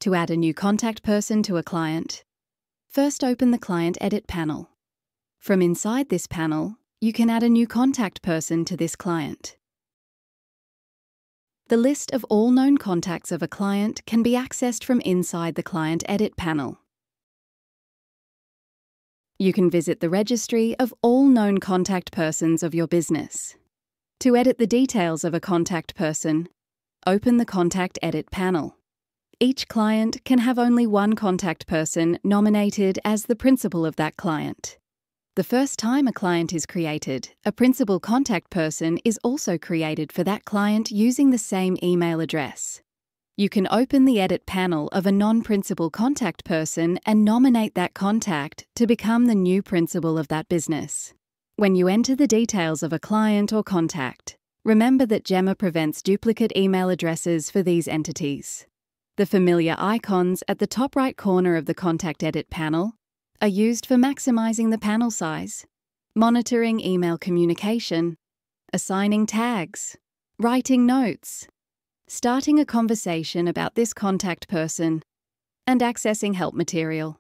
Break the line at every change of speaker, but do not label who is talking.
To add a new contact person to a client, first open the Client Edit panel. From inside this panel, you can add a new contact person to this client. The list of all known contacts of a client can be accessed from inside the Client Edit panel. You can visit the registry of all known contact persons of your business. To edit the details of a contact person, open the Contact Edit panel. Each client can have only one contact person nominated as the principal of that client. The first time a client is created, a principal contact person is also created for that client using the same email address. You can open the Edit panel of a non-principal contact person and nominate that contact to become the new principal of that business. When you enter the details of a client or contact, remember that Gemma prevents duplicate email addresses for these entities. The familiar icons at the top right corner of the Contact Edit panel are used for maximizing the panel size, monitoring email communication, assigning tags, writing notes, starting a conversation about this contact person, and accessing help material.